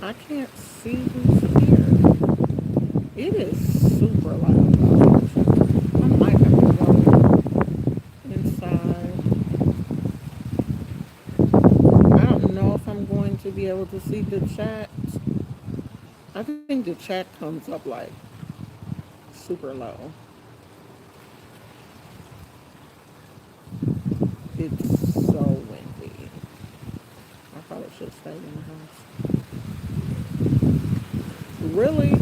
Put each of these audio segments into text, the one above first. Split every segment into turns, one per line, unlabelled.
I can't see who's here. It is super loud out here. I might have to go inside. I don't know if I'm going to be able to see the chat. I think the chat comes up like super low. It's so windy. I probably should stay in the house. Really?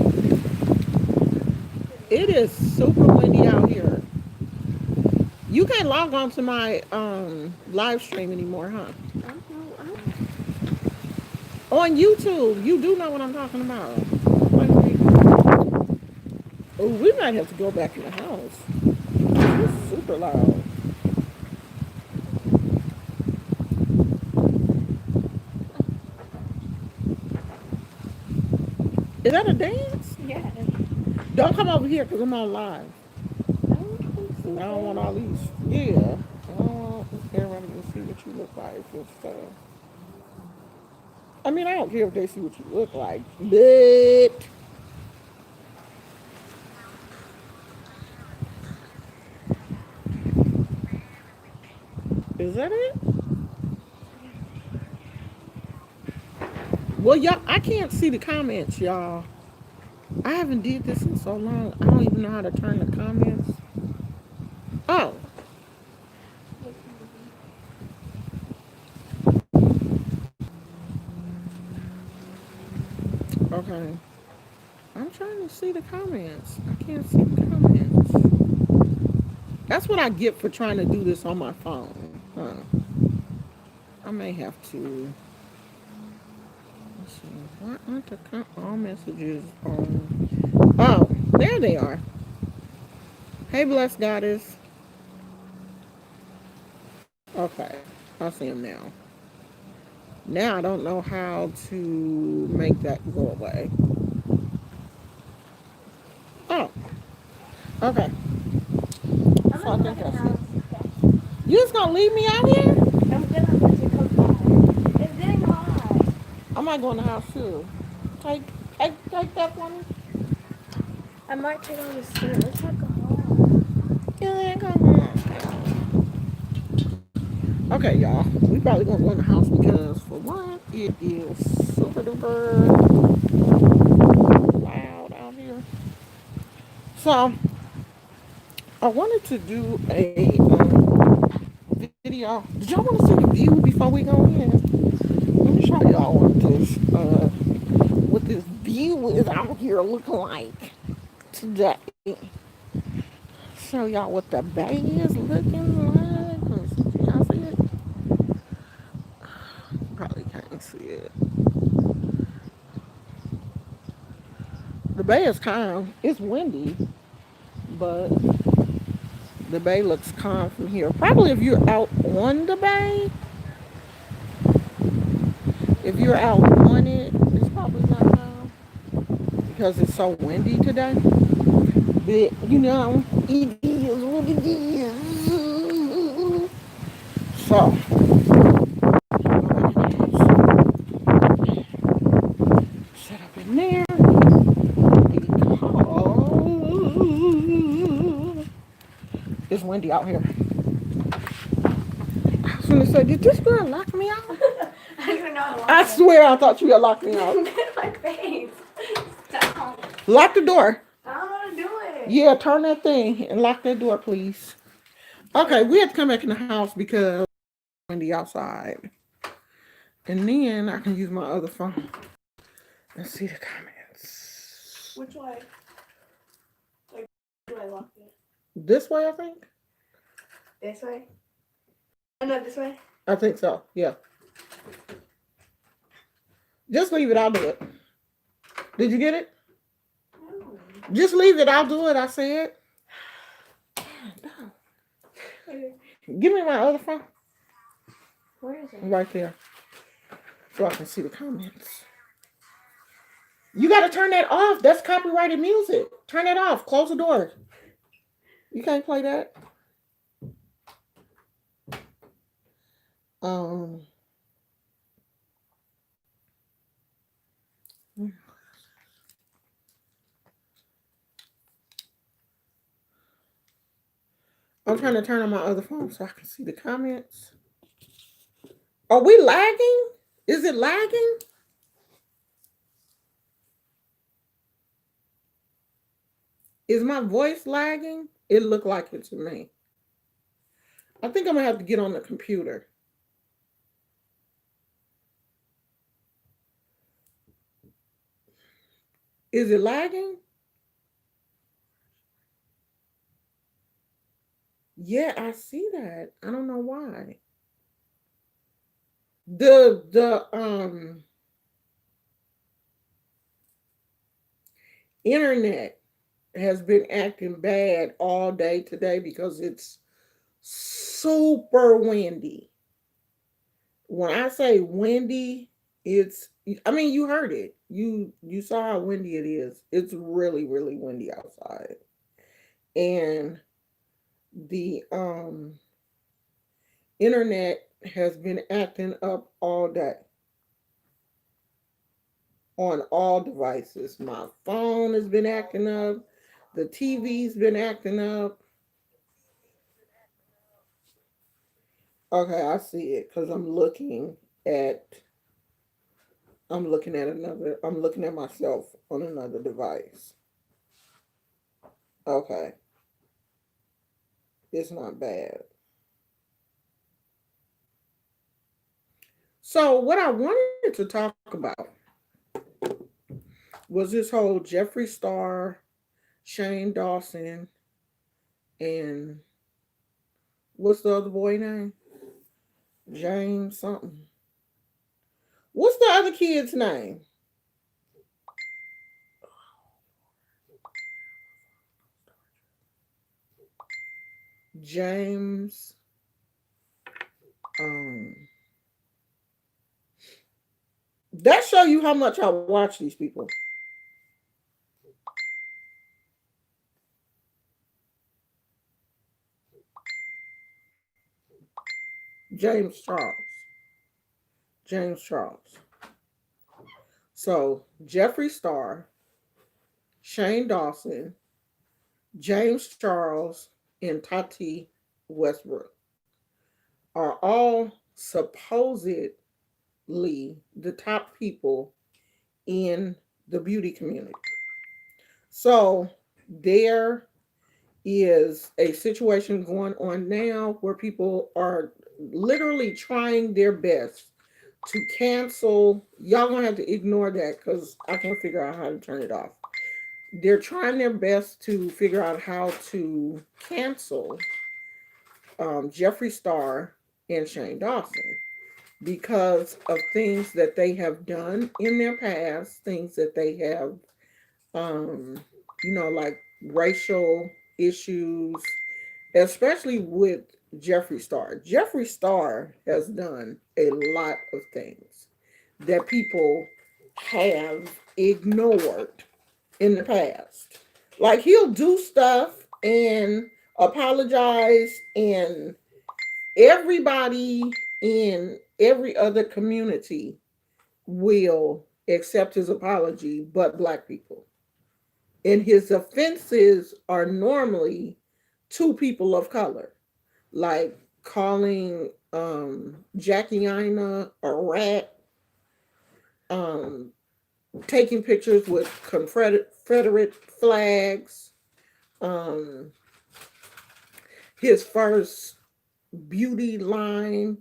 It is super windy out here. You can't log on to my live stream anymore, huh?
I don't know.
On YouTube, you do know what I'm talking about. Like, oh, we might have to go back in the house. It's super loud. Is that a dance?
Yeah.
Don't come over here because I'm on live.
I don't think so.
And I don't want all these. Yeah. I don't want everybody to see what you look like. It's, I mean, I don't care if they see what you look like. But. Is that it? Well, y'all, I can't see the comments, y'all. I haven't did this in so long. I don't even know how to turn the comments. Oh, okay. I'm trying to see the comments. I can't see the comments. That's what I get for trying to do this on my phone. Huh. I may have to. Let's see. Why aren't the all messages on? Oh, there they are. Hey, blessed goddess. Okay, I see them now. Now I don't know how to make that go away. Oh, okay.
I'm
So I
gonna go
think
back in
I
the
see.
house. Okay.
You just gonna leave me out here?
I'm gonna let you come back. It's getting hot.
I might go in the house too. Take, take that for me.
I might take on the stairs. Let's not go home.
You ain't come home. Okay, y'all. We probably gonna go in the house because for one, it is super duper loud out here. So I wanted to do a video. Did y'all want to see the view before we go in? Let me show y'all what this view is out here looking like today. Show y'all what the bay is looking like. Y'all see it? Probably can't see it. The bay is calm. It's windy, but the bay looks calm from here. Probably if you're out on the bay, if you're out on it, it's probably not calm because it's so windy today. But you know, it is what it is. So, set up in there because it's windy out here. I was gonna say, did this girl lock me out?
I don't even know how to lock
I
it.
swear I thought you had locked me out.
Get in my face. Stop.
Lock the door.
I don't know how to do it.
Yeah, turn that thing and lock that door, please. Okay, we have to come back in the house because it's windy outside. And then I can use my other phone and see the comments.
Which way? Like, do I lock it?
This way, I think?
This way? Oh, no, this way?
I think so, yeah. Just leave it, I'll do it. Did you get it?
No.
Just leave it, I'll do it, I said. Give me my other phone.
Where is it?
Right there. So I can see the comments. You gotta turn that off. That's copyrighted music. Turn it off. Close the door. You can't play that. Um I'm trying to turn on my other phone so I can see the comments. Are we lagging? Is it lagging? Is my voice lagging? It looked like it to me. I think I'm gonna have to get on the computer. Is it lagging? Yeah, I see that. I don't know why. The internet has been acting bad all day today because it's super windy. When I say windy, it's, I mean, you heard it. You saw how windy it is. It's really really windy outside. And the internet has been acting up all day on all devices. My phone has been acting up. The TV's been acting up. Okay, I see it because at I'm looking at myself on another device. Okay, it's not bad. So what I wanted to talk about was this whole Jeffree Star, Shane Dawson, and what's the other boy name? James something. What's the other kid's name? James. Um, that show you how much I watch these people. James Charles. James Charles. So Jeffree Star, Shane Dawson, James Charles, and Tati Westbrook are all supposedly the top people in the beauty community. So there is a situation going on now where people are literally trying their best to cancel. Y'all gonna have to ignore that because I can't figure out how to turn it off. They're trying their best to figure out how to cancel Jeffree Star and Shane Dawson because of things that they have done in their past, things that they have, um, like racial issues, especially with Jeffree Star. Jeffree Star has done a lot of things that people have ignored in the past. Like he'll do stuff and apologize, and everybody in every other community will accept his apology, but black people. And his offenses are normally to people of color, like calling Jackie Aina a rat, um, taking pictures with Confederate flags. Um, his first beauty line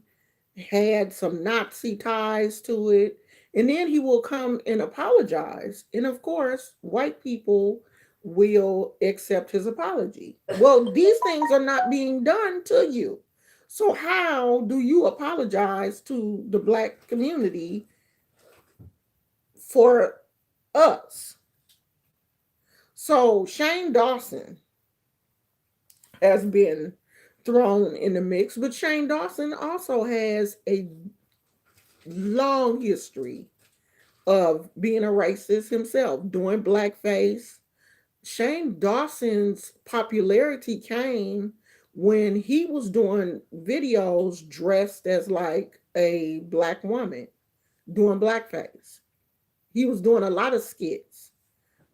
had some Nazi ties to it. And then he will come and apologize. And of course, white people will accept his apology. Well, these things are not being done to you. So, how do you apologize to the black community for us? So, Shane Dawson has been thrown in the mix, but Shane Dawson also has a long history of being a racist himself, doing blackface. Shane Dawson's popularity came when he was doing videos dressed as like a black woman doing blackface. He was doing a lot of skits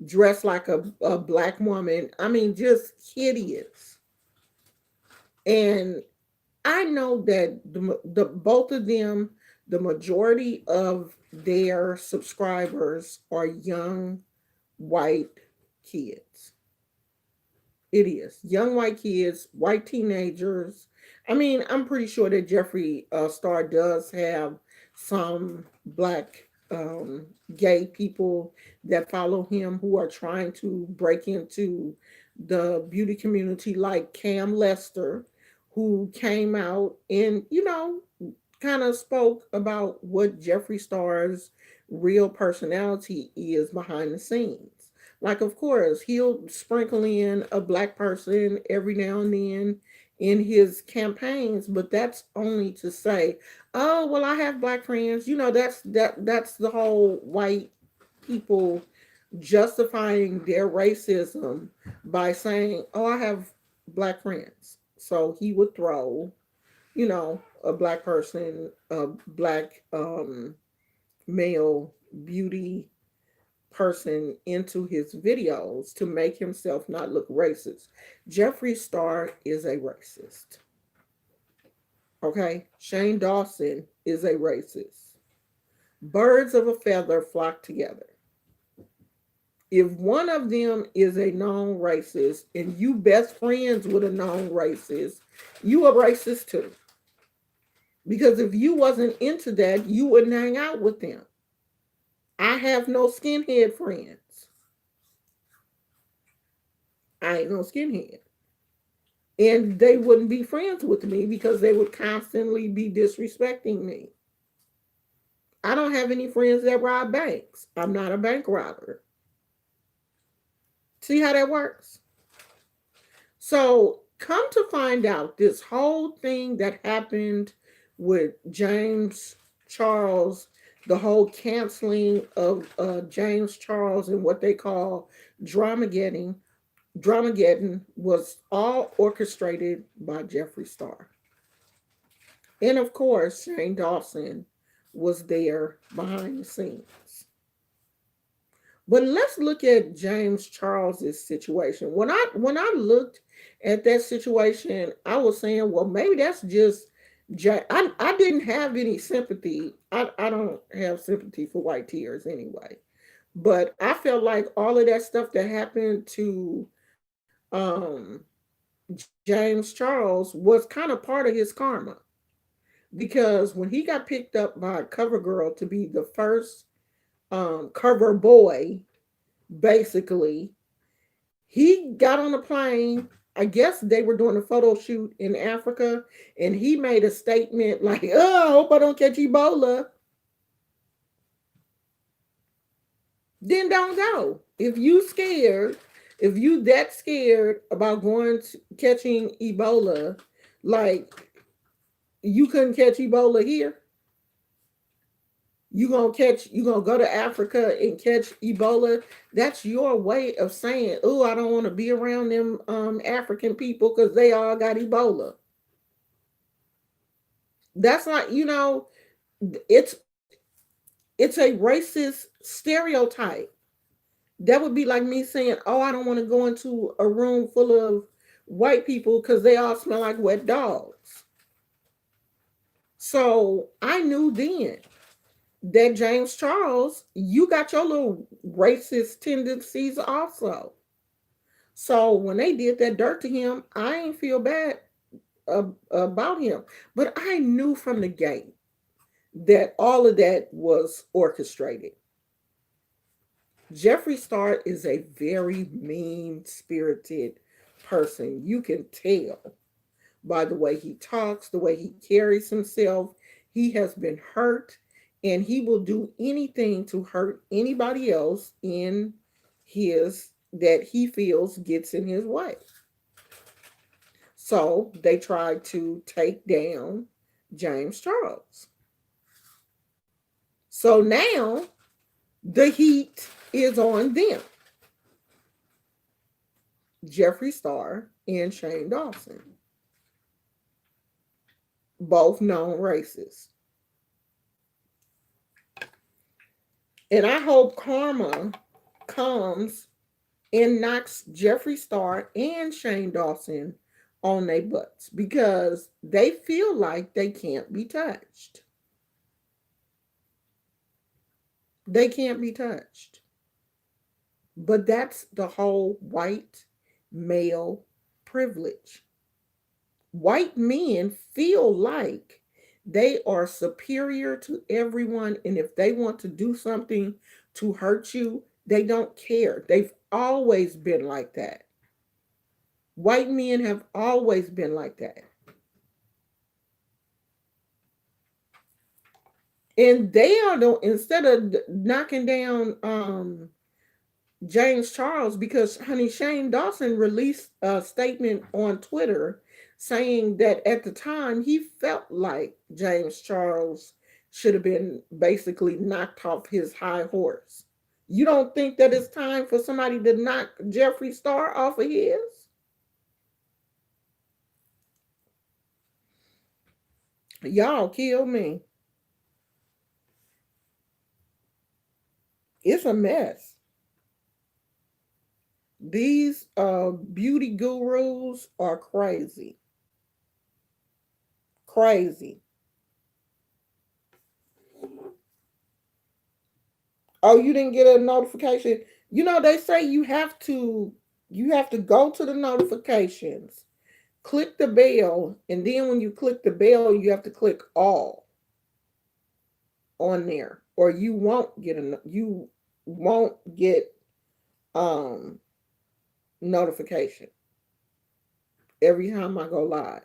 dressed like a black woman. I mean, just hideous. And I know that the both of them, the majority of their subscribers are young white kids. It is young white kids, white teenagers. I mean, I'm pretty sure that Jeffree Star does have some black gay people that follow him who are trying to break into the beauty community, like Cam Lester, who came out and, kind of spoke about what Jeffree Star's real personality is behind the scenes. Like, of course, he'll sprinkle in a black person every now and then in his campaigns, but that's only to say, oh, well, I have black friends. That's the whole white people justifying their racism by saying, oh, I have black friends. So he would throw, a black person, a black male beauty person into his videos to make himself not look racist. Jeffree Star is a racist. Okay? Shane Dawson is a racist. Birds of a feather flock together. If one of them is a known racist and you best friends with a known racist, you a racist too. Because if you wasn't into that, you wouldn't hang out with them. I have no skinhead friends. I ain't no skinhead. And they wouldn't be friends with me because they would constantly be disrespecting me. I don't have any friends that rob banks. I'm not a bank robber. See how that works? So, come to find out, this whole thing that happened with James Charles, the whole canceling of James Charles and what they call Dramageddon, Dramageddon was all orchestrated by Jeffree Star. And of course, Shane Dawson was there behind the scenes. But let's look at James Charles's situation. When I looked at that situation, I was saying, well, maybe that's just I didn't have any sympathy. I don't have sympathy for white tears anyway. But I felt like all of that stuff that happened to James Charles was kind of part of his karma. Because when he got picked up by CoverGirl to be the first cover boy, basically, he got on a plane. I guess they were doing a photo shoot in Africa, and he made a statement like, "Oh, I hope I don't catch Ebola." Then don't go. If you that scared about catching Ebola, like you couldn't catch Ebola here. You gonna go to Africa and catch Ebola. That's your way of saying, oh, I don't want to be around them African people because they all got Ebola. That's not, it's it's a racist stereotype. That would be like me saying, oh, I don't want to go into a room full of white people because they all smell like wet dogs. So I knew then that James Charles, you got your little racist tendencies also. So when they did that dirt to him, I ain't feel bad about him. But I knew from the gate that all of that was orchestrated. Jeffree Star is a very mean spirited person. You can tell by the way he talks, the way he carries himself. He has been hurt and he will do anything to hurt anybody else in his that he feels gets in his way. So they tried to take down James Charles. So now the heat is on them. Jeffree Star and Shane Dawson, both known racists. And I hope karma comes and knocks Jeffree Star and Shane Dawson on their butts because they feel like they can't be touched. They can't be touched. But that's the whole white male privilege. White men feel like they are superior to everyone, and if they want to do something to hurt you, they don't care. They've always been like that. White men have always been like that. And they are the, instead of knocking down James Charles, because honey, Shane Dawson released a statement on Twitter saying that at the time he felt like James Charles should have been basically knocked off his high horse. You don't think that it's time for somebody to knock Jeffree Star off of his? Y'all kill me. It's a mess. These beauty gurus are crazy. Crazy. Oh, you didn't get a notification. You know, they say you have to go to the notifications, click the bell, and then when you click the bell, you have to click all on there, or you won't get um notification every time I go live.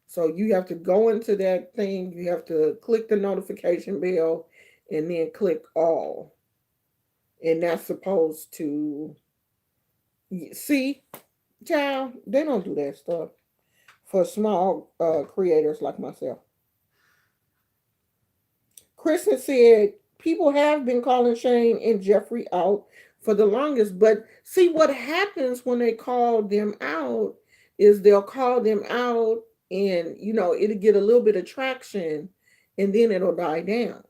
So you have to go into that thing, you have to click the notification bell and then click all. And that's supposed to see, child, they don't do that stuff for small creators like myself. Kristen said people have been calling Shane and Jeffree out for the longest, but see what happens when they call them out is they'll call them out and it'll get a little bit of traction and then it'll die down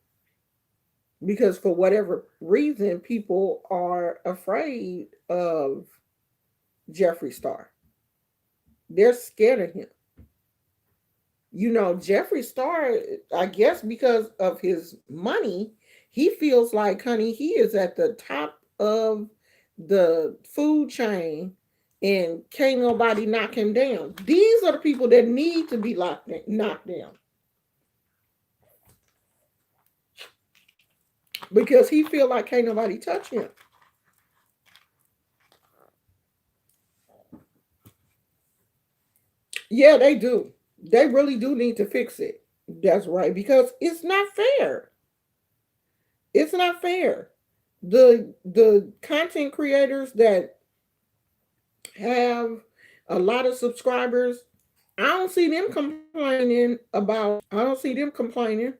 because for whatever reason people are afraid of Jeffree Star. They're scared of him. Jeffree Star, I guess because of his money, he feels like, honey, he is at the top of the food chain and can't nobody knock him down. These are the people that need to be knocked down because he feel like can't nobody touch him. Yeah, they do. They really do need to fix it. That's right, because it's not fair. It's not fair. The content creators that have a lot of subscribers, I don't see them complaining about I don't see them complaining.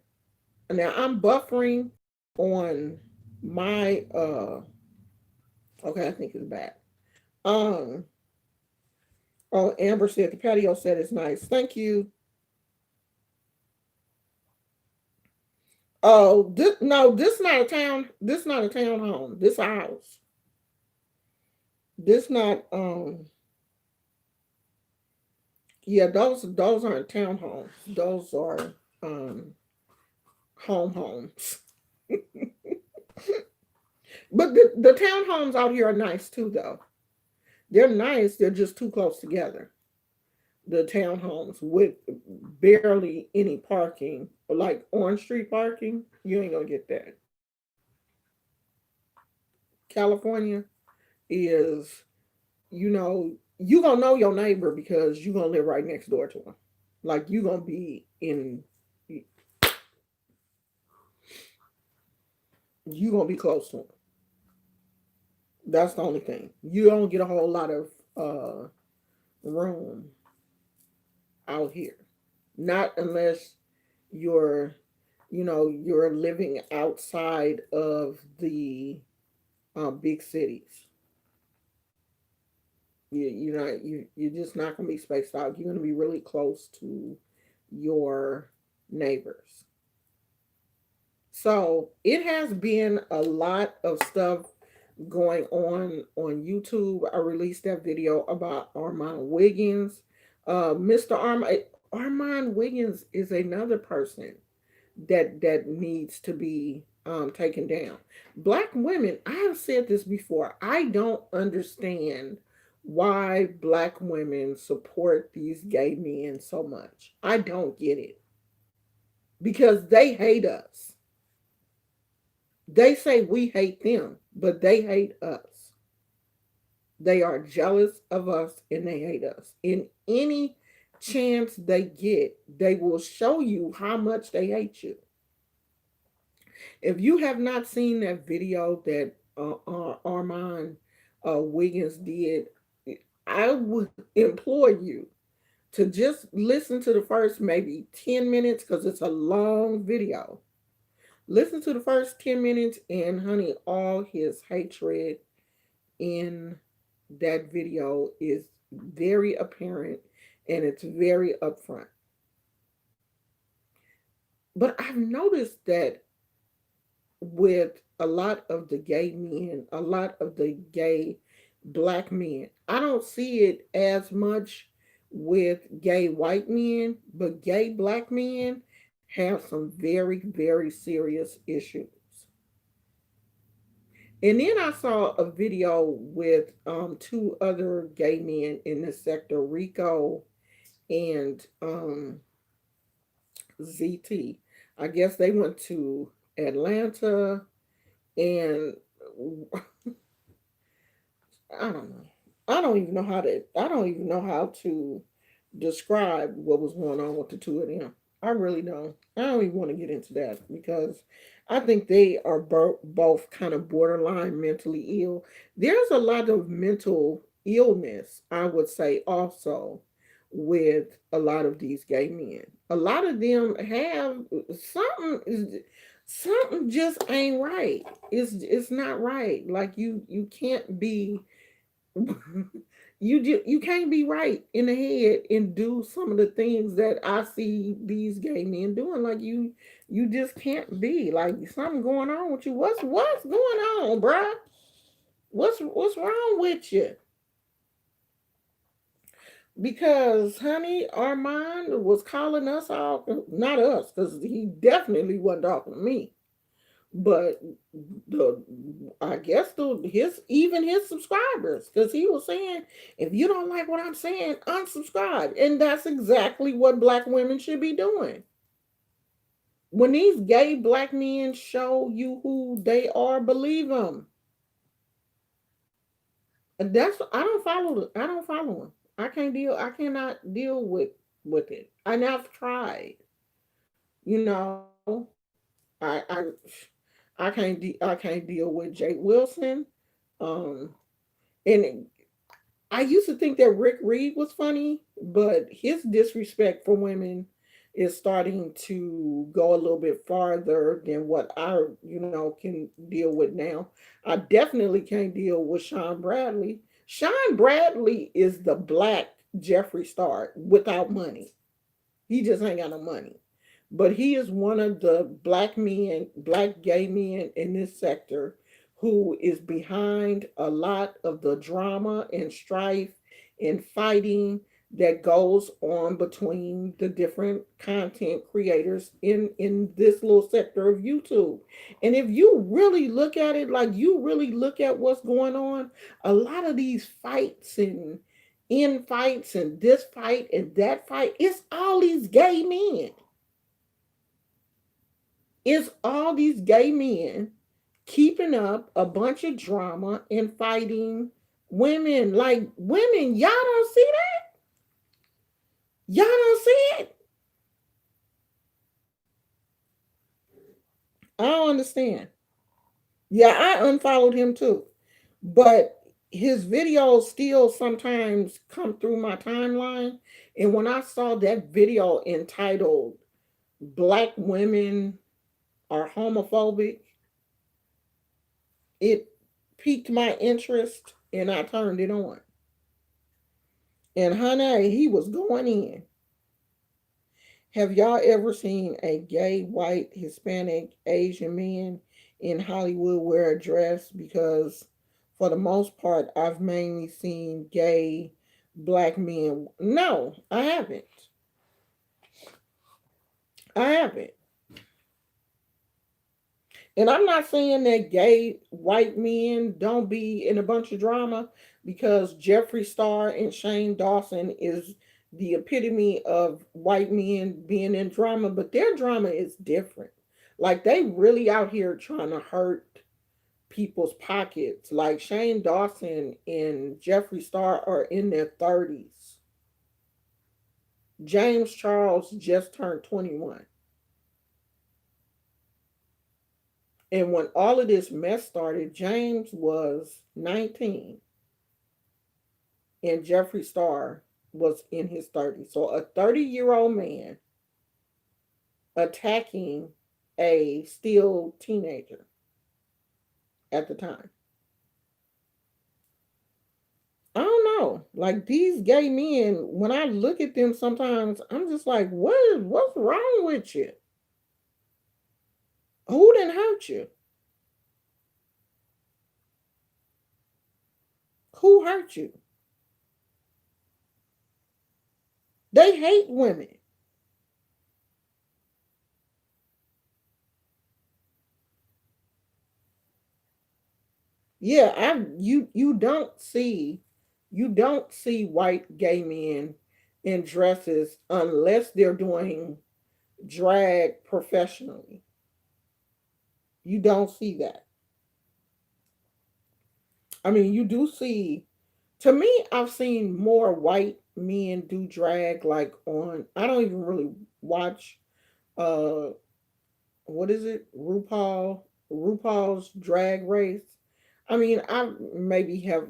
Now I'm buffering on my okay, I think it's back. Um oh, Amber said the patio set is nice. Thank you. Oh, no, this not a town. This not a town home. This a house. This not yeah, those aren't townhomes. Those are um homes. But the townhomes out here are nice too though. They're nice, they're just too close together. The townhomes with barely any parking, like on street parking, you ain't gonna get that. California is, you gonna know your neighbor because you gonna live right next door to them. Like you gonna be close to them. That's the only thing. You don't get a whole lot of room out here. Not unless you're, you're living outside of the big cities. You're just not gonna be spaced out. You're gonna be really close to your neighbors. So it has been a lot of stuff going on YouTube. I released that video about Armand Wiggins. Mr. Armand Wiggins is another person that needs to be taken down. Black women, I have said this before. I don't understand why black women support these gay men so much. I don't get it because they hate us. They say we hate them, but they hate us. They are jealous of us and they hate us. In any chance they get, they will show you how much they hate you. If you have not seen that video that Armand Wiggins did, I would implore you to just listen to the first maybe 10 minutes because it's a long video. Listen to the first 10 minutes, and honey, all his hatred in that video is very apparent and it's very upfront. But I've noticed that with a lot of the gay men, a lot of the gay black men. I don't see it as much with gay white men, but gay black men have some very, very serious issues. And then I saw a video with two other gay men in this sector, Rico and ZT. I guess they went to Atlanta and I don't know. I don't even know how to describe what was going on with the two of them. I really don't. I don't even want to get into that because I think they are both kind of borderline mentally ill. There's a lot of mental illness, I would say, also with a lot of these gay men. A lot of them have something just ain't right. It's not right. Like you can't be you can't be right in the head and do some of the things that I see these gay men doing. Like you just can't be like something going on with you. What's going on, bruh? What's wrong with you? Because honey, Armand was calling us all, not us, because he definitely wasn't talking to me. But the I guess his subscribers, because he was saying if you don't like what I'm saying, unsubscribe, and that's exactly what black women should be doing. When these gay black men show you who they are, believe them. And that's I don't follow them. I can't deal. I cannot deal with it. I never tried. You know, I I can't deal with Jake Wilson. Um, and I used to think that Rick Reed was funny, but his disrespect for women is starting to go a little bit farther than what I, can deal with now. I definitely can't deal with Sean Bradley. Sean Bradley is the black Jeffree Star without money. He just ain't got no money. But he is one of the black men, black gay men in this sector who is behind a lot of the drama and strife and fighting that goes on between the different content creators in this little sector of YouTube. And if you really look at it, like you really look at what's going on, a lot of these fights and in fights and this fight and that fight, it's all these gay men. It's all these gay men keeping up a bunch of drama and fighting women. Like women, y'all don't see that? Y'all don't see it? I don't understand. Yeah, I unfollowed him too. But his videos still sometimes come through my timeline. And when I saw that video entitled Black Women Are Homophobic, it piqued my interest and I turned it on. And honey, he was going in. Have y'all ever seen a gay, white, Hispanic, Asian man in Hollywood wear a dress? Because for the most part, I've mainly seen gay, black men. No, I haven't. I haven't. And I'm not saying that gay white men don't be in a bunch of drama, because Jeffree Star and Shane Dawson is the epitome of white men being in drama, but their drama is different. Like, they really out here trying to hurt people's pockets. Like, Shane Dawson and Jeffree Star are in their 30s. James Charles just turned 21. And when all of this mess started, James was 19 and Jeffree Star was in his 30s. So a 30-year-old man attacking a still teenager at the time. I don't know. Like, these gay men, when I look at them sometimes, I'm just like, what's wrong with you? Who didn't hurt you? Who hurt you? They hate women. Yeah, you don't see white gay men in dresses unless they're doing drag professionally. You don't see that. I mean, you do see, to me, I've seen more white men do drag, like, on, I don't even really watch uh what is it? RuPaul's Drag Race. I mean, I maybe have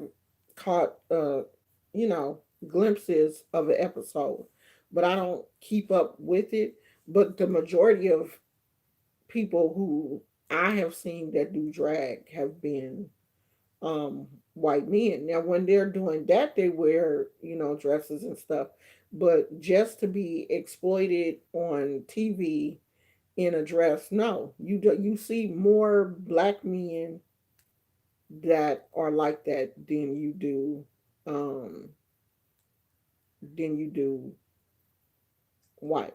caught you know, glimpses of an episode, but I don't keep up with it. But the majority of people who I have seen that do drag have been white men. Now, when they're doing that, they wear, you know, dresses and stuff. But just to be exploited on TV in a dress, no. You see more black men that are like that um than you do white.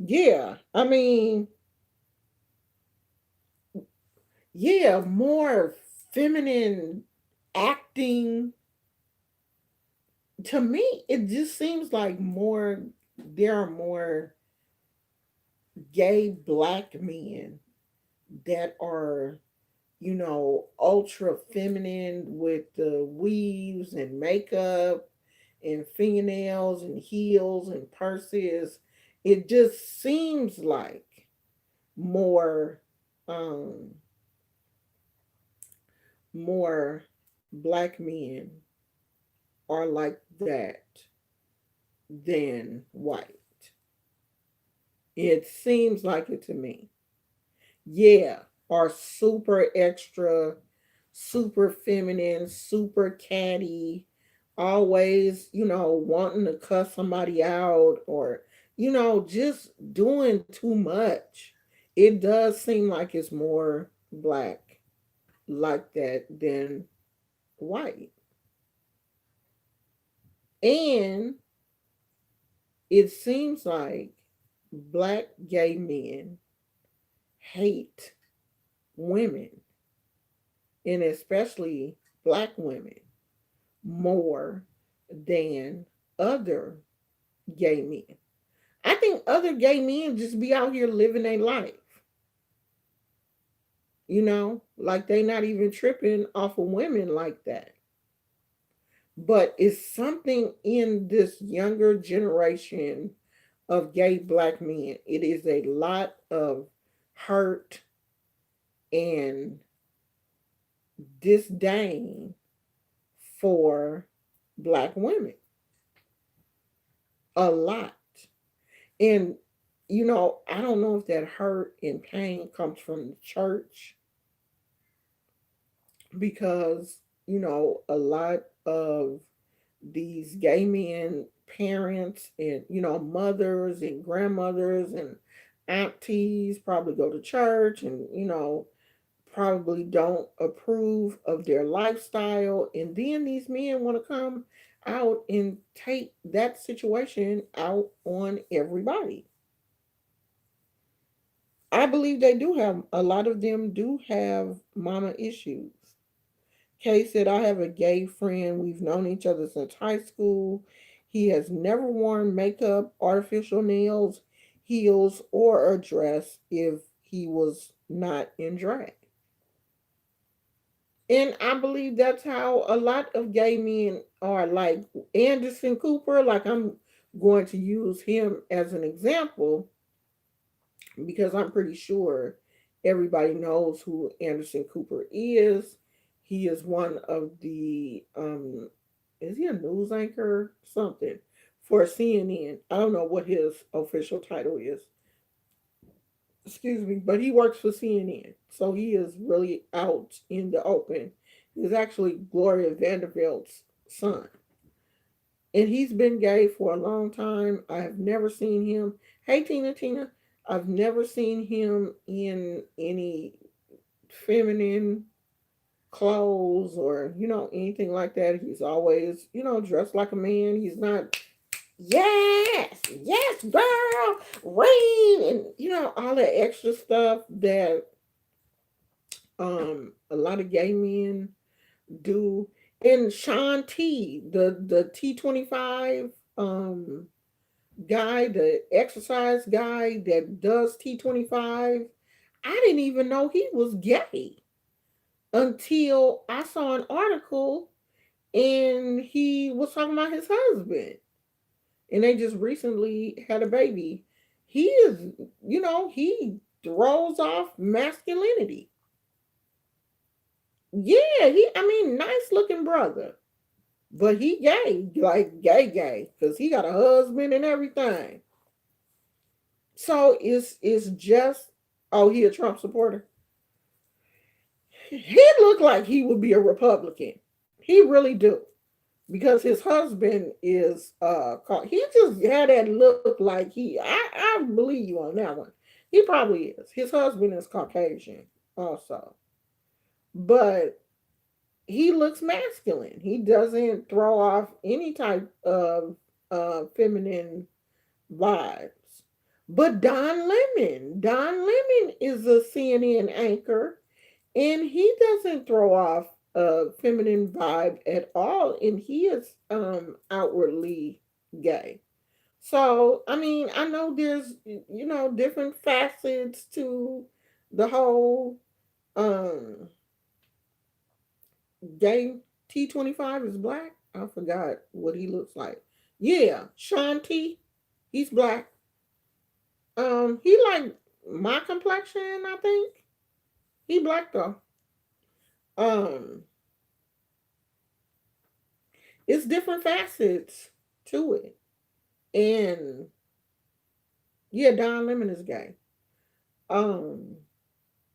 Yeah, I mean, yeah, more feminine acting. To me, it just seems like more, there are more gay black men that are, you know, ultra feminine with the weaves and makeup and fingernails and heels and purses. It just seems like more um more black men are like that than white. It seems like it to me. Yeah, are super extra, super feminine, super catty, always, you know, wanting to cuss somebody out, or, you know, just doing too much. It does seem like it's more black like that than white. And it seems like black gay men hate women, and especially black women, more than other gay men. I think other gay men just be out here living their life, you know, like they not even tripping off of women like that. But it's something in this younger generation of gay black men. It is a lot of hurt and disdain for black women. A lot. And, you know, I don't know if that hurt and pain comes from the church, because, you know, a lot of these gay men parents and, you know, mothers and grandmothers and aunties probably go to church and, probably don't approve of their lifestyle. And then these men want to come out and take that situation out on everybody. I believe they do have, a lot of them do have mama issues. Kay said, I have a gay friend. We've known each other since high school. He has never worn makeup, artificial nails, heels, or a dress if he was not in drag. And I believe that's how a lot of gay men are. Like Anderson Cooper, like I'm going to use him as an example because I'm pretty sure everybody knows who Anderson Cooper is. He is one of the is he a news anchor? Something for CNN. I don't know what his official title is. Excuse me, but he works for CNN. So he is really out in the open. He's actually Gloria Vanderbilt's son. And he's been gay for a long time. I have never seen him. Hey, Tina. I've never seen him in any feminine clothes or, anything like that. He's always, dressed like a man. He's not, yes, girl, rain, and, all that extra stuff that a lot of gay men do. And Sean T, the T25 guy, the exercise guy that does T25, I didn't even know he was gay until I saw an article and he was talking about his husband. And they just recently had a baby. He is, he throws off masculinity. Yeah, I mean, nice looking brother. But he gay, like gay, because he got a husband and everything. So it's just, oh, he a Trump supporter. He looked like he would be a Republican. He really do. Because his husband is he just had that look like I believe you on that one. He probably is. His husband is Caucasian also. But he looks masculine. He doesn't throw off any type of feminine vibes. But Don Lemon is a CNN anchor, and he doesn't throw off a feminine vibe at all, and he is outwardly gay. So I mean, I know there's different facets to the whole um gay. T25 is black. I forgot what he looks like. Yeah, Sean T. He's black. He like my complexion, I think. He black though. Um, it's different facets to it. And yeah, Don Lemon is gay. Um,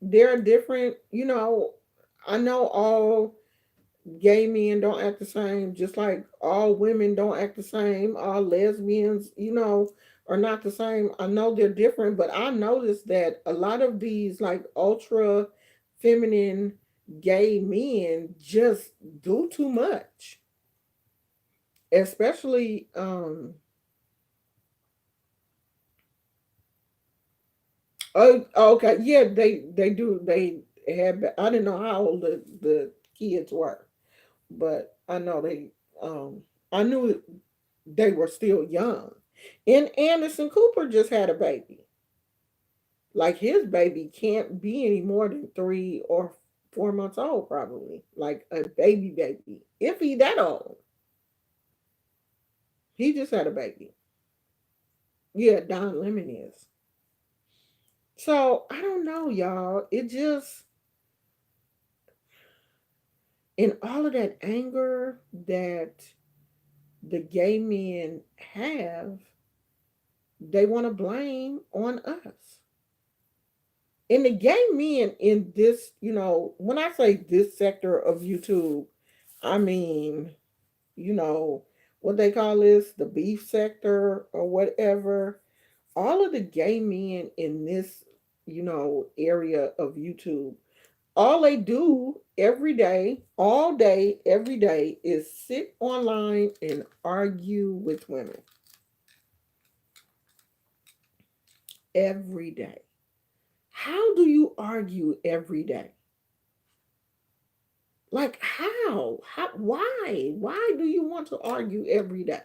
there are different, I know all gay men don't act the same, just like all women don't act the same, all lesbians, are not the same. I know they're different, but I noticed that a lot of these like ultra feminine gay men just do too much. Especially oh, okay, yeah, they do. They had, I didn't know how old the kids were, but I know they I knew they were still young. And Anderson Cooper just had a baby. Like his baby can't be any more than 3 or 4 months old, probably. Like a baby. If he that old. He just had a baby. Yeah, Don Lemon is. So I don't know, y'all. It just, in all of that anger that the gay men have, they want to blame on us. And the gay men in this, when I say this sector of YouTube, I mean, you know, what they call this, the beef sector or whatever. all of the gay men in this, area of YouTube, all they do every day, every day is sit online and argue with women every day. How do you argue every day? Like how? How why do you want to argue every day?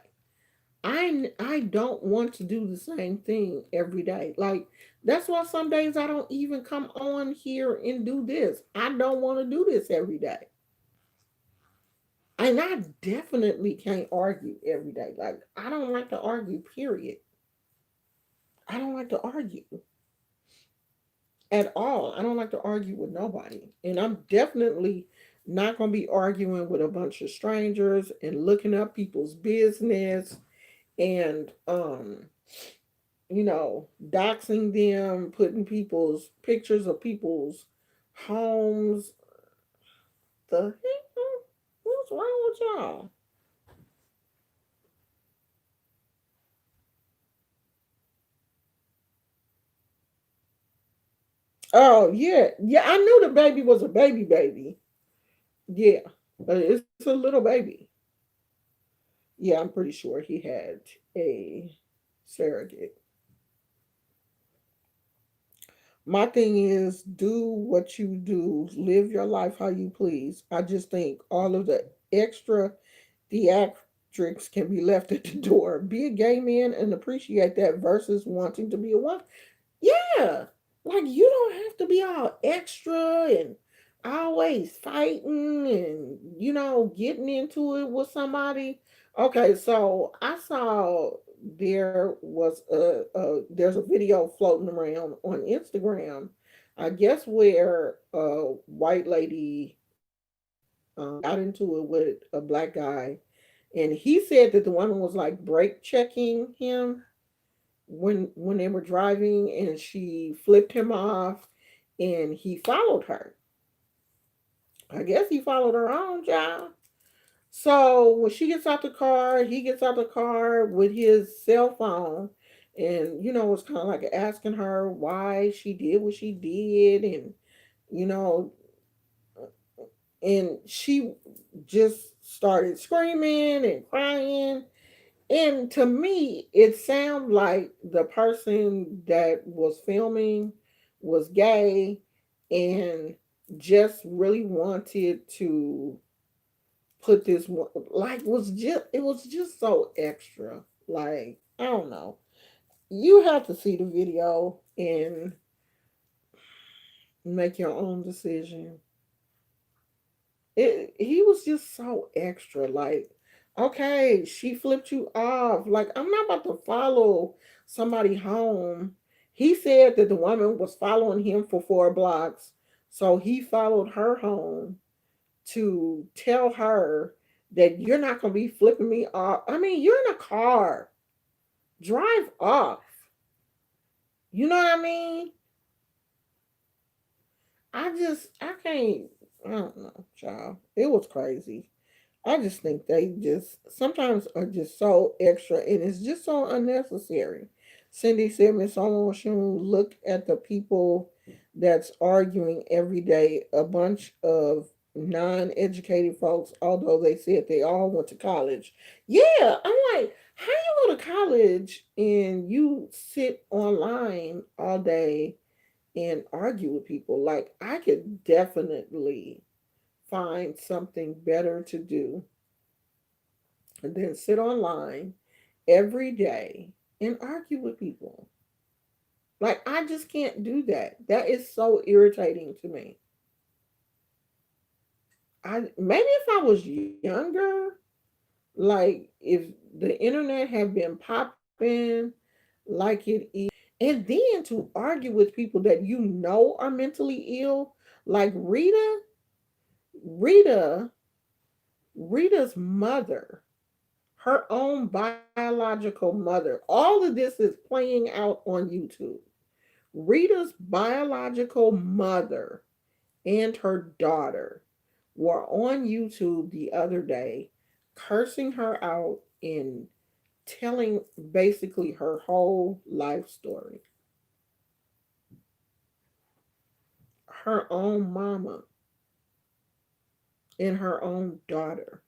I don't want to do the same thing every day. Like that's why some days I don't even come on here and do this. I don't want to do this every day. And I definitely can't argue every day. Like I don't like to argue, period. I don't like to argue at all. I don't like to argue with nobody. And I'm definitely not going to be arguing with a bunch of strangers and looking up people's business and doxing them, putting people's pictures of people's homes. The heck? What's wrong with y'all? Oh yeah, yeah. I knew the baby was a baby. Yeah, but it's a little baby. Yeah, I'm pretty sure he had a surrogate. My thing is, do what you do, live your life how you please. I just think all of the extra theatrics can be left at the door. Be a gay man and appreciate that versus wanting to be a wife. Yeah. Like you don't have to be all extra and always fighting and getting into it with somebody. Okay, so I saw there was there's a video floating around on Instagram. I guess where a white lady got into it with a black guy, and he said that the woman was like brake checking him when they were driving, and she flipped him off, and he followed her. I guess he followed her own job. So when she gets out the car, he gets out the car with his cell phone, and it's kind of like asking her why she did what she did, and you know, and she just started screaming and crying. And to me, it sounded like the person that was filming was gay and just really wanted to put this like it was just so extra. Like, I don't know. You have to see the video and make your own decision. He was just so extra. Like, okay, she flipped you off. Like, I'm not about to follow somebody home. He said that the woman was following him for 4 blocks, so he followed her home to tell her that you're not gonna be flipping me off. I mean, you're in a car. Drive off. You know what I mean? I can't. I don't know, child. It was crazy. I just think they just sometimes are just so extra and it's just so unnecessary. Cindy said, Miss Omoshun, look at the people that's arguing every day, a bunch of non-educated folks, although they said they all went to college. Yeah, I'm like, how you go to college and you sit online all day and argue with people? Like, I could definitely find something better to do and then sit online every day and argue with people. Like, I just can't do that. That is so irritating to me. I maybe if I was younger, like if the internet had been popping like it is, and then to argue with people that you know are mentally ill, like Rita, Rita's mother, her own biological mother. All of this is playing out on YouTube. Rita's biological mother and her daughter were on YouTube the other day cursing her out and telling basically her whole life story. Her own mama and her own daughter.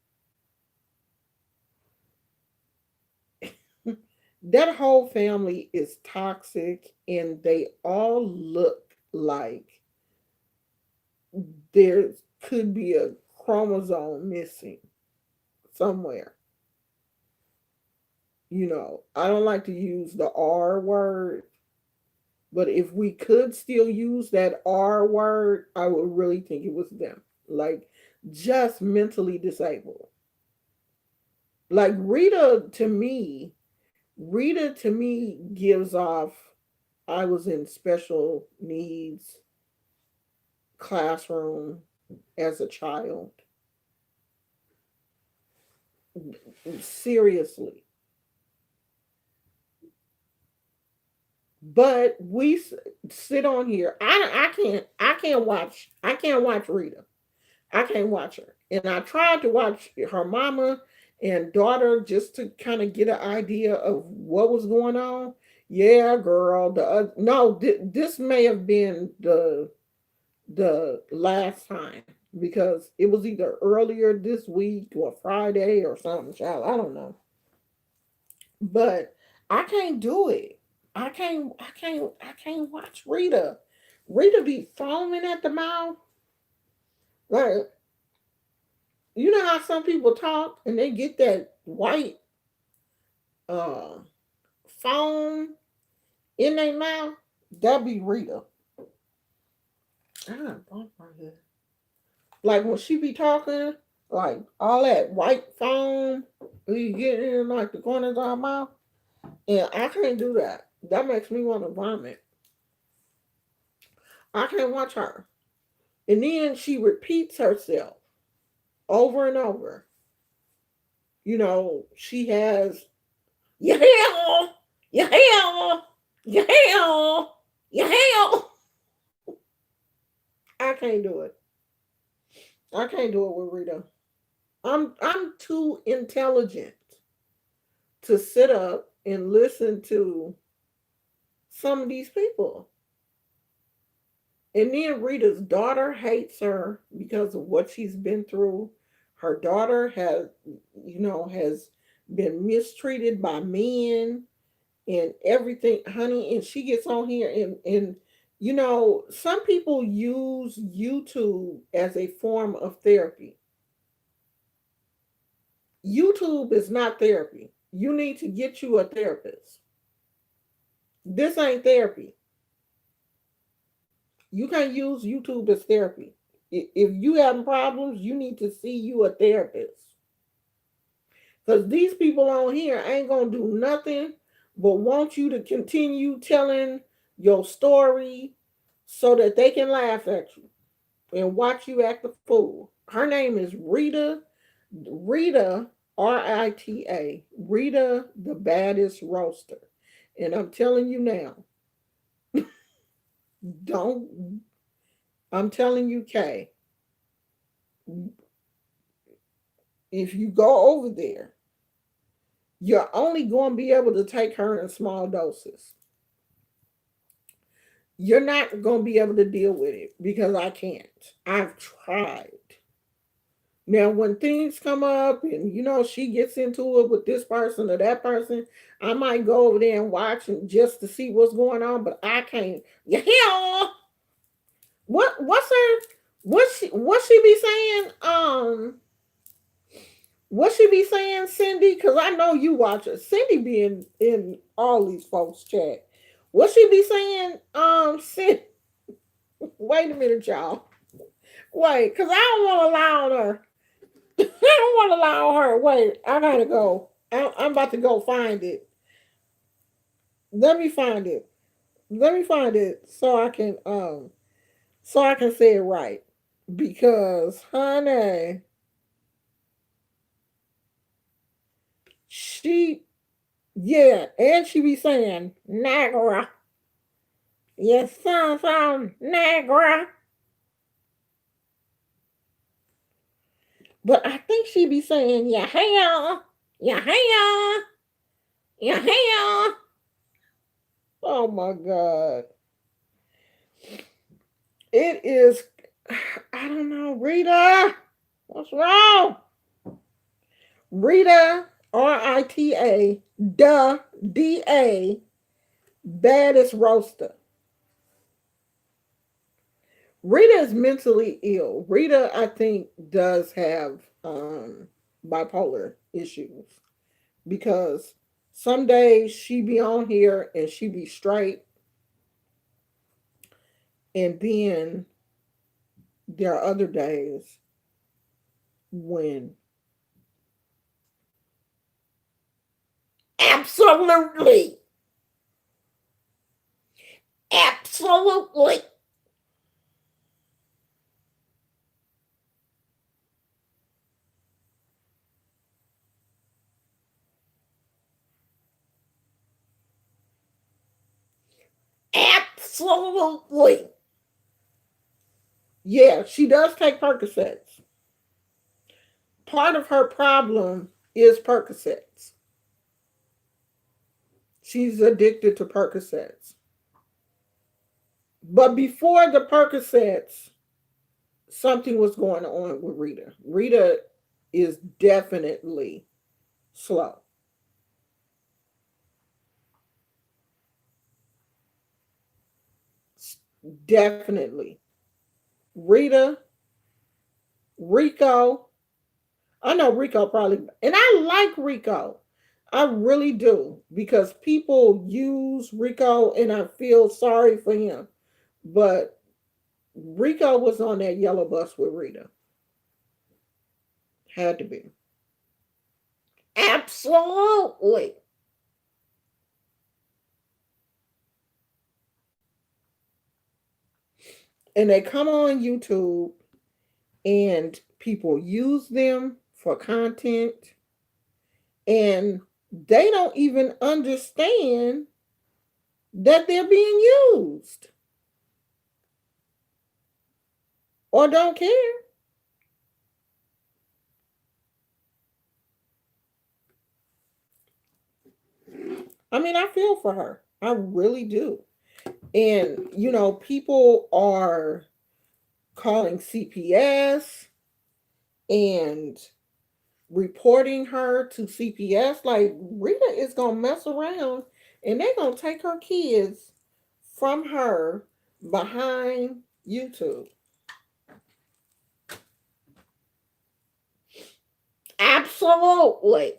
That whole family is toxic and they all look like there could be a chromosome missing somewhere. I don't like to use the R word, but if we could still use that R word, I would really think it was them. Like, just mentally disabled. Like, Rita to me gives off, I was in special needs classroom as a child. Seriously. But we sit on here. I can't watch Rita. I can't watch her. And I tried to watch her mama and daughter just to kind of get an idea of what was going on. Yeah, girl. No, this may have been the last time because it was either earlier this week or Friday or something. Child, I don't know. But I can't do it. I can't watch Rita. Rita be foaming at the mouth. Like, you know how some people talk and they get that white uh foam in their mouth? That be Rita. Ah, bump my head. Like when she be talking, like all that white foam, you get in like the corners of her mouth. And I can't do that. That makes me want to vomit. I can't watch her. And then she repeats herself over and over. She has, your hell, your hell, your hell, your hell. I can't do it. I can't do it with Rita. I'm too intelligent to sit up and listen to some of these people. And then Rita's daughter hates her because of what she's been through. Her daughter has been mistreated by men and everything, honey. And she gets on here and some people use YouTube as a form of therapy. YouTube is not therapy. You need to get you a therapist. This ain't therapy. You can't use YouTube as therapy. If you having problems, you need to see you a therapist. Because these people on here ain't gonna do nothing but want you to continue telling your story so that they can laugh at you and watch you act a fool. Her name is Rita, Rita, Rita the Baddest Roaster. And I'm telling you now, don't, I'm telling you, Kay, if you go over there, you're only going to be able to take her in small doses. You're not going to be able to deal with it because I can't. I've tried. Now, when things come up and she gets into it with this person or that person, I might go over there and watch and just to see what's going on. But I can't. Yeah, what's her? What she be saying? What she be saying, Cindy? Because I know you watch her. Cindy be in all these folks' chat. What she be saying? Cindy, wait a minute, y'all. Wait, because I don't want to allow her. I don't want to allow her. Wait, I gotta go. I'm about to go find it. Let me find it. Let me find it so I can say it right. Because honey, she yeah, and she be saying Niagara. Yes, son, Niagara. But I think she be saying yeah, hey, yeah, hey. Yeah. Oh my God. It is, I don't know, Rita. What's wrong? Rita, Rita, DA, baddest roaster. Rita is mentally ill. Rita, I think, does have bipolar issues because some days she be on here and she be straight, and then there are other days when absolutely, absolutely, absolutely. Yeah, she does take Percocets. Part of her problem is Percocets. She's addicted to Percocets. But before the Percocets, something was going on with Rita. Rita is definitely slow. Definitely. Rita, Rico. I know Rico probably, and I like Rico. I really do because people use Rico and I feel sorry for him. But Rico was on that yellow bus with Rita. Had to be. Absolutely. And they come on YouTube and people use them for content and they don't even understand that they're being used or don't care. I mean, I feel for her. I really do. And, people are calling CPS and reporting her to CPS. Like, Rita is going to mess around and they're going to take her kids from her behind YouTube. Absolutely.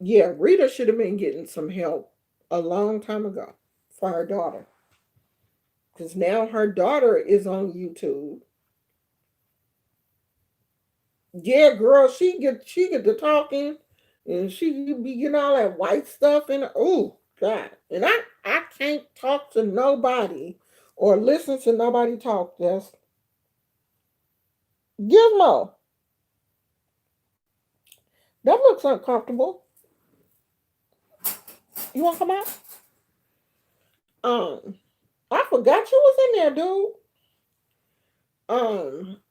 Yeah, Rita should have been getting some help a long time ago for her daughter. Because now her daughter is on YouTube. Yeah, girl, she get to talking and she be getting all that white stuff and oh God. And I can't talk to nobody or listen to nobody talk. Just Gizmo. That looks uncomfortable. You wanna come out? Um, I forgot you was in there, dude.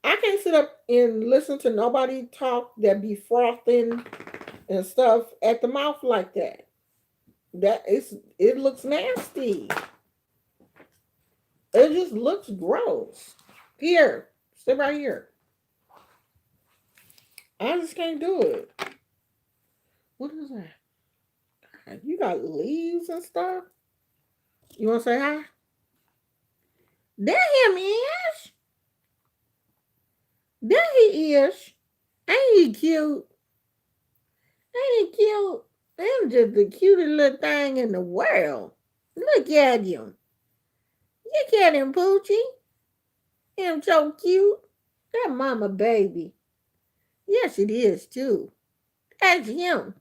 I can't sit up and listen to nobody talk that be frothing and stuff at the mouth like that. It looks nasty. It just looks gross. Here, sit right here. I just can't do it. What is that? You got leaves and stuff. You want to say hi? There him is. There he is. Ain't he cute? Ain't he cute? I'm just the cutest little thing in the world. Look at him. Look at him, Poochie. Him so cute. That mama baby. Yes, it is too. That's him.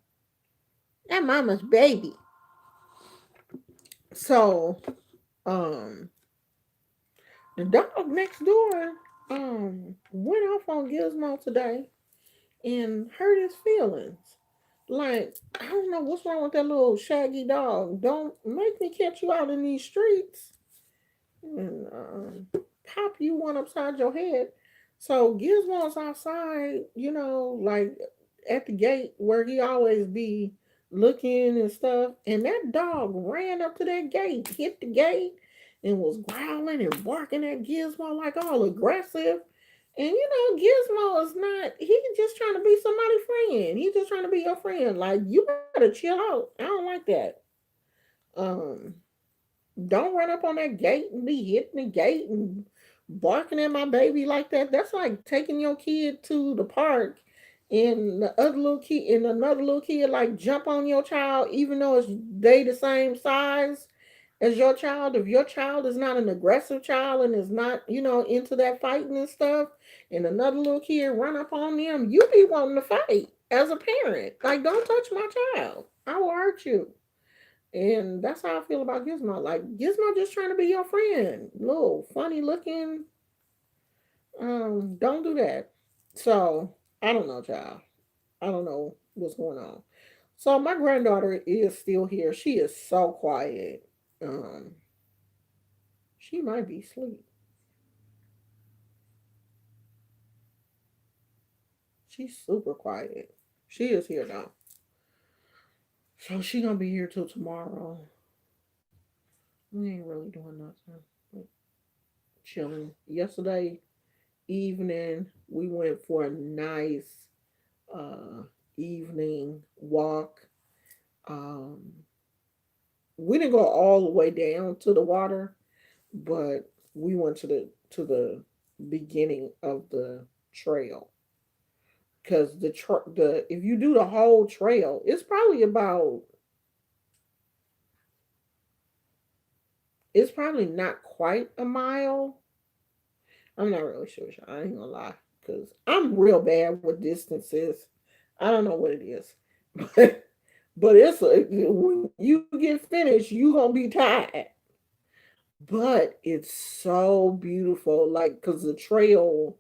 That mama's baby. So, um, the dog next door, went off on Gizmo today and hurt his feelings. Like, I don't know what's wrong with that little shaggy dog. Don't make me catch you out in these streets and pop you one upside your head. So Gizmo's outside, like at the gate where he always be looking and stuff. And that dog ran up to that gate, hit the gate, and was growling and barking at Gizmo like all aggressive. And Gizmo is not, he's just trying to be somebody's friend. He's just trying to be your friend. Like, you better chill out. I don't like that. Um, don't run up on that gate and be hitting the gate and barking at my baby like that. That's like taking your kid to the park and the other little kid and another little kid like jump on your child even though they the same size as your child. If your child is not an aggressive child and is not, into that fighting and stuff, and another little kid run up on them, you be wanting to fight as a parent. Like, don't touch my child. I will hurt you. And that's how I feel about Gizmo. Like, Gizmo just trying to be your friend. Little funny looking. Don't do that. So I don't know, child. I don't know what's going on. So my granddaughter is still here. She is so quiet. Um, she might be asleep. She's super quiet. She is here now. So she gonna be here till tomorrow. We ain't really doing nothing. We're chilling. Yesterday evening, we went for a nice uh, evening walk. Um, we didn't go all the way down to the water, but we went to the beginning of the trail because the if you do the whole trail, it's probably not quite a mile. I'm not really sure. I ain't gonna lie because I'm real bad with distances. I don't know what it is, but when you get finished, you gonna be tired. But it's so beautiful, like because the trail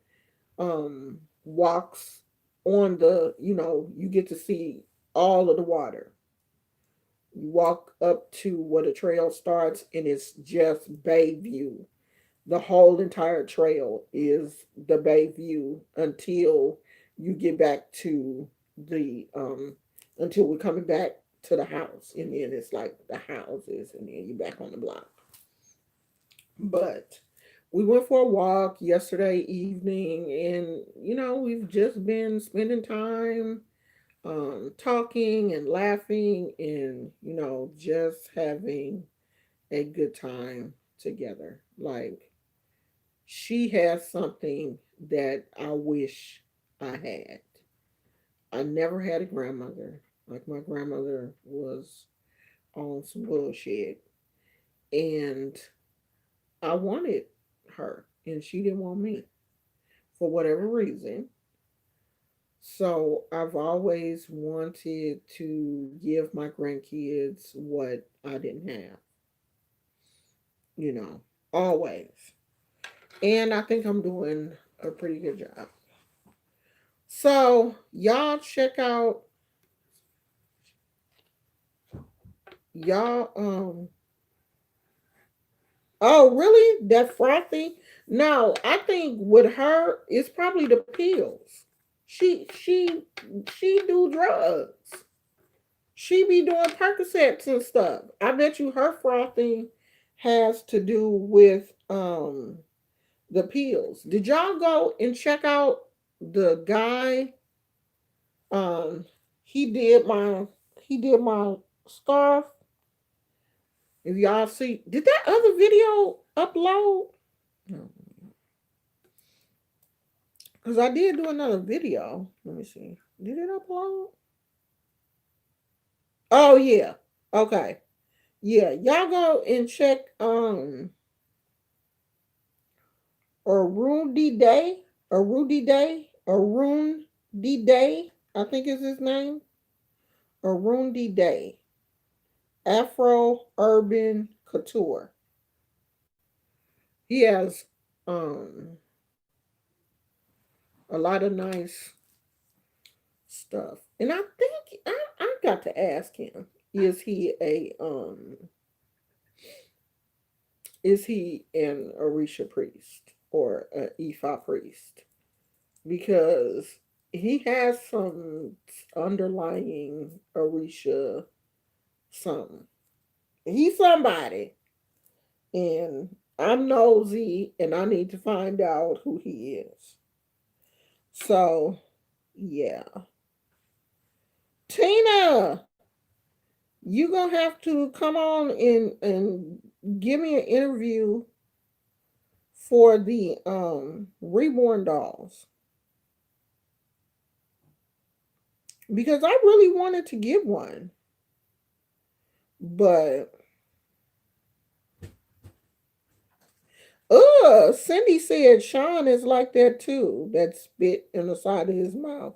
walks on you get to see all of the water. You walk up to where the trail starts, and it's just bay view. The whole entire trail is the bay view until you get back to the until we're coming back to the house, and then it's like the houses, and then you're back on the block. But we went for a walk yesterday evening, and we've just been spending time talking and laughing and just having a good time together. Like, she has something that I wish I had. I never had a grandmother. Like, my grandmother was on some bullshit, and I wanted her, and she didn't want me for whatever reason. So I've always wanted to give my grandkids what I didn't have, you know, always. And I think I'm doing a pretty good job. So y'all check out y'all oh really? That frothy? No, I think with her it's probably the pills. She do drugs. She be doing Percocets and stuff. I bet you her frothing has to do with the pills. Did y'all go and check out the guy? Um he did my scarf. If y'all see, did that other video upload? No, because I did do another video. Let me see. Did it upload? Oh yeah. Okay. Yeah, y'all go and check Arundi Day, Arudi Day, Arundi Day, I think is his name. Arundi Day. Afro Urban Couture. He has um a lot of nice stuff. And I think I got to ask him, is he an Orisha priest or an Ifa priest? because he has some underlying Orisha something. He's somebody, and I'm nosy, and I need to find out who he is. So, yeah. Tina, you gonna have to come on and give me an interview for the reborn dolls because I really wanted to get one, but Cindy said Sean is like that too. That spit in the side of his mouth.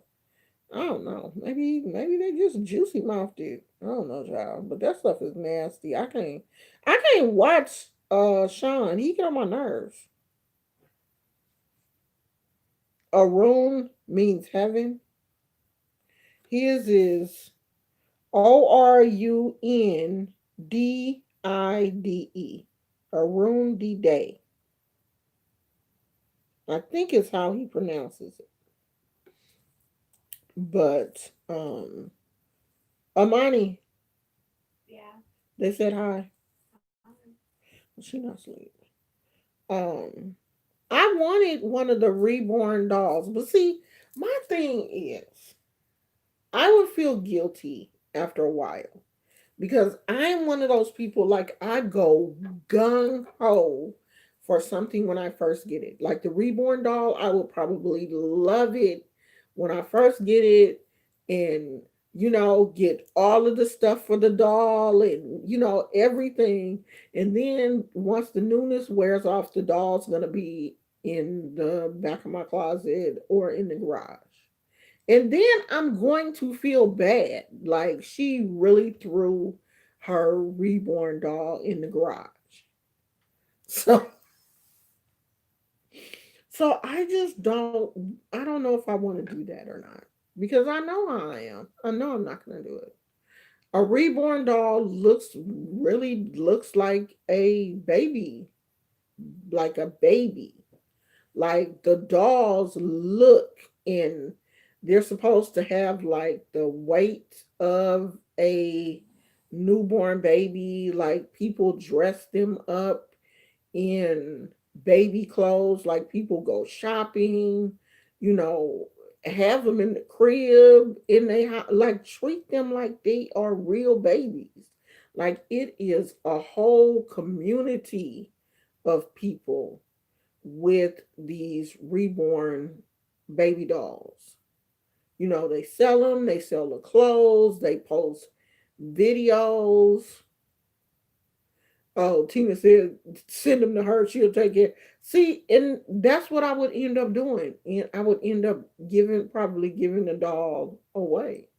I don't know. Maybe they just juicy mouthed it. I don't know, child. But that stuff is nasty. I can't watch Sean. He get on my nerves. Arun means heaven. His is Orundide. Arun D Day. I think is how he pronounces it. But Amani,
Yeah.
they said hi.
Um,
She not asleep. Um I wanted one of the reborn dolls, but see, my thing is I would feel guilty after a while because I'm one of those people like I go gung ho for something when I first get it. Like the reborn doll, I will probably love it when I first get it and get all of the stuff for the doll and everything. And then once the newness wears off, the doll's gonna be in the back of my closet or in the garage. And then I'm going to feel bad. Like she really threw her reborn doll in the garage. So I don't know if I want to do that or not. Because I know how I am. I know I'm not gonna do it. A reborn doll looks like a baby. Like a baby. Like the dolls look and they're supposed to have like the weight of a newborn baby. Like people dress them up in baby clothes, like people go shopping, you know, have them in the crib in their house, like treat them like they are real babies. Like it is a whole community of people with these reborn baby dolls. They sell them, they sell the clothes, they post videos. Oh, Tina said, send them to her, she'll take care. See, and that's what I would end up doing. And I would end up probably giving the doll away.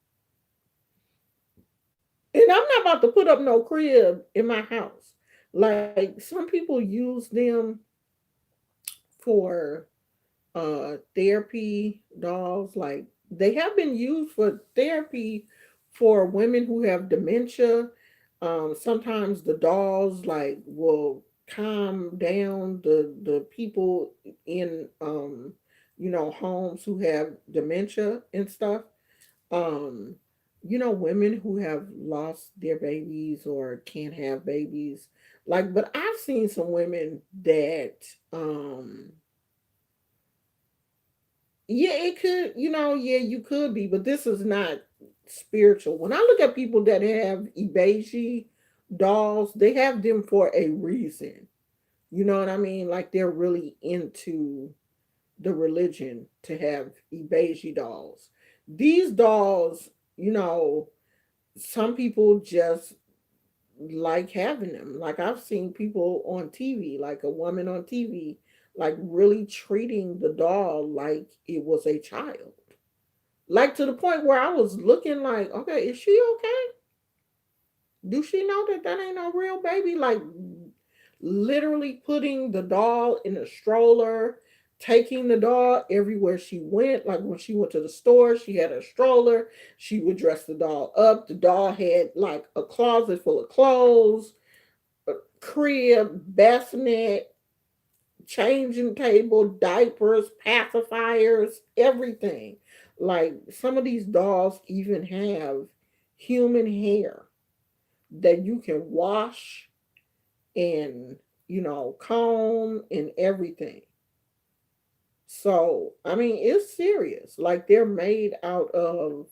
And I'm not about to put up no crib in my house. Like some people use them for therapy dolls. Like they have been used for therapy for women who have dementia. Sometimes the dolls like will calm down the people in homes who have dementia and stuff. um Women who have lost their babies or can't have babies, like, but I've seen some women that yeah, it could, yeah, you could be, but this is not spiritual. When I look at people that have Ibeji dolls, they have them for a reason. You know what I mean? Like they're really into the religion to have Ibeji dolls. These dolls, some people just like having them. Like I've seen people on TV, like a woman on TV, like really treating the doll like it was a child. Like to the point where I was looking like, okay, is she okay? Do she know that that ain't no real baby? Like literally putting the doll in a stroller, taking the doll everywhere she went. Like when she went to the store, she had a stroller. She would dress the doll up. The doll had like a closet full of clothes, a crib, bassinet, changing table, diapers, pacifiers, everything. Like some of these dolls even have human hair that you can wash and, comb and everything. So, I mean, it's serious. Like they're made out of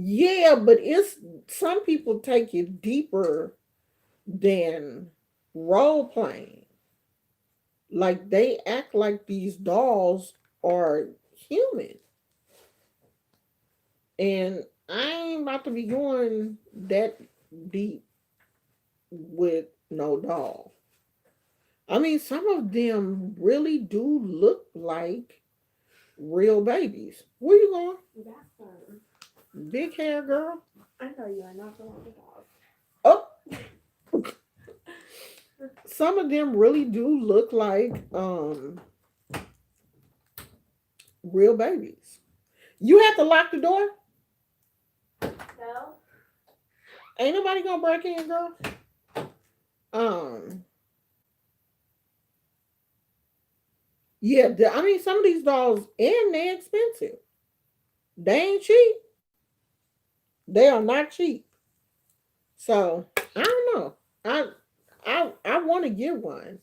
yeah, but it's some people take it deeper than role playing. Like they act like these dolls are human. And I ain't about to be going that deep with no doll. I mean, some of them really do look like real babies. Where you going?
Bathroom.
Big hair girl?
I know you are not the one to dog.
Oh, some of them really do look like real babies. You have to lock the door?
No.
Ain't nobody gonna break in, girl. Um, yeah, I mean, some of these dolls and they're expensive. They ain't cheap. They are not cheap. So I don't know. I want to get one,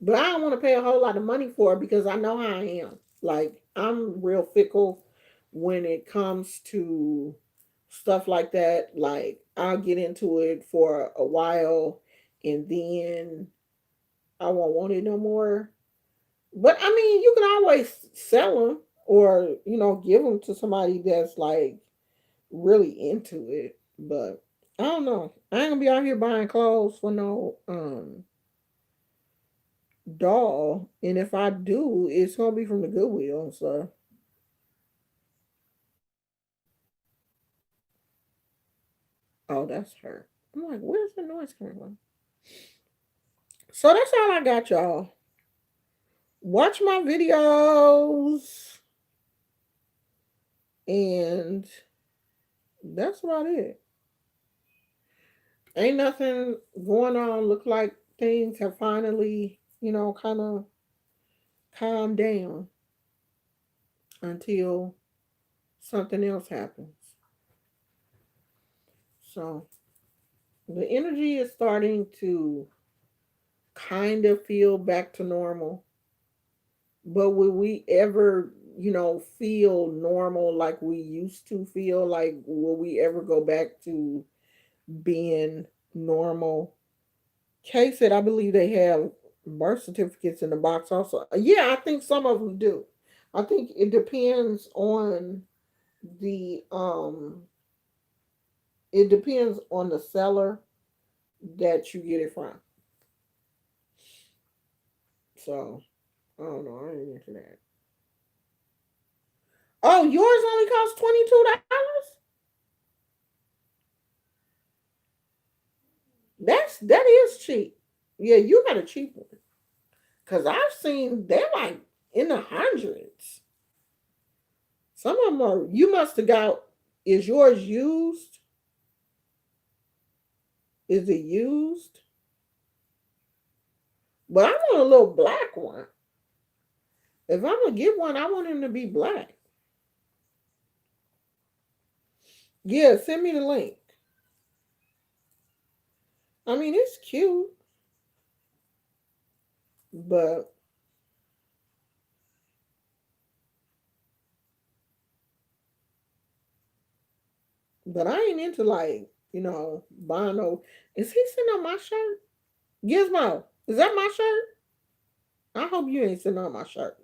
but I don't want to pay a whole lot of money for it because I know how I am. Like I'm real fickle when it comes to stuff like that. Like I'll get into it for a while and then I won't want it no more. But I mean, you can always sell them or give them to somebody that's like really into it. But I don't know. I ain't gonna be out here buying clothes for no doll. And if I do, it's gonna be from the Goodwill and stuff. Oh, that's her. I'm like, where's the noise coming from? So that's all I got, y'all. Watch my videos, and that's about it. Ain't nothing going on. Look like things have finally, kind of calmed down until something else happens. So the energy is starting to kind of feel back to normal. But will we ever, feel normal like we used to feel? Like, will we ever go back to being normal? Kay said, I believe they have birth certificates in the box also. Yeah, I think some of them do. I think it depends on the seller that you get it from. So I don't know. I ain't into that. Oh, yours only costs $22. That is cheap. Yeah, you got a cheap one. Cause I've seen they're like in the hundreds. Some of them are. You must have got. Is yours used? Is it used? But I want a little black one. If I'm gonna get one, I want him to be black. Yeah, send me the link. I mean, it's cute, but I ain't into like buying no. Is he sitting on my shirt? Gizmo, is that my shirt? I hope you ain't sitting on my shirt.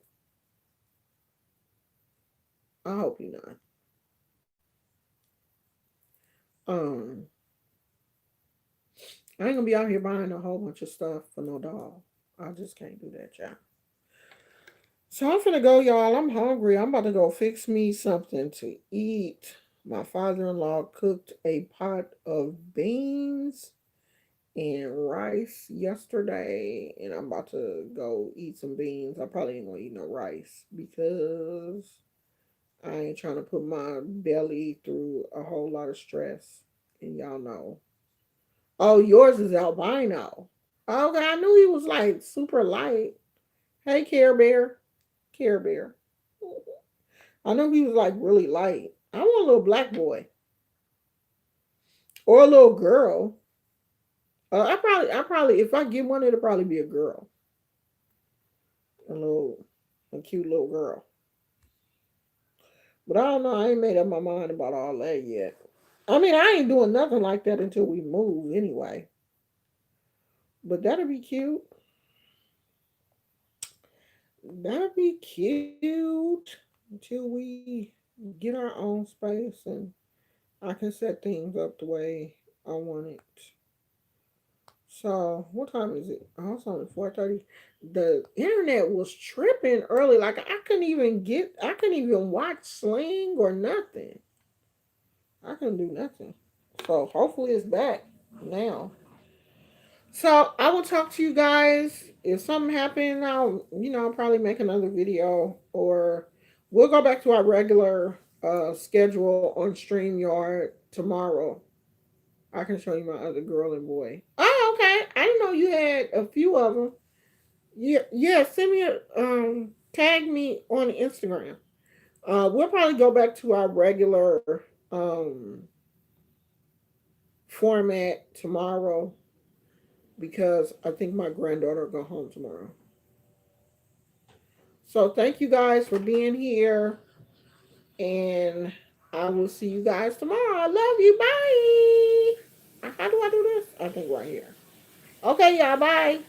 I hope you not. Um, I ain't gonna be out here buying a whole bunch of stuff for no dog. I just can't do that, y'all. So I'm finna go, y'all. I'm hungry. I'm about to go fix me something to eat. My father-in-law cooked a pot of beans and rice yesterday, and I'm about to go eat some beans. I probably ain't gonna eat no rice because I ain't trying to put my belly through a whole lot of stress. And y'all know. Oh, yours is albino. Okay, I knew he was like super light. Hey, Care Bear. Care Bear. I know he was like really light. I want a little black boy or a little girl. I probably, if I get one, it'll probably be a girl, a little, a cute little girl. But I don't know. I ain't made up my mind about all that yet. I mean, I ain't doing nothing like that until we move anyway. But that'll be cute. That'll be cute until we get our own space and I can set things up the way I want it. So what time is it? Oh, it's only 4:30. The internet was tripping early. Like I couldn't even watch Sling or nothing. I couldn't do nothing. So hopefully it's back now. So I will talk to you guys. If something happened, I'll probably make another video or we'll go back to our regular schedule on StreamYard tomorrow. I can show you my other girl and boy. Oh, okay. I didn't know you had a few of them. Yeah, yeah. Send me tag me on Instagram. We'll probably go back to our regular format tomorrow because I think my granddaughter will go home tomorrow. So thank you guys for being here, and I will see you guys tomorrow. I love you. Bye. How do I do this? I think right here. Okay, y'all. Bye.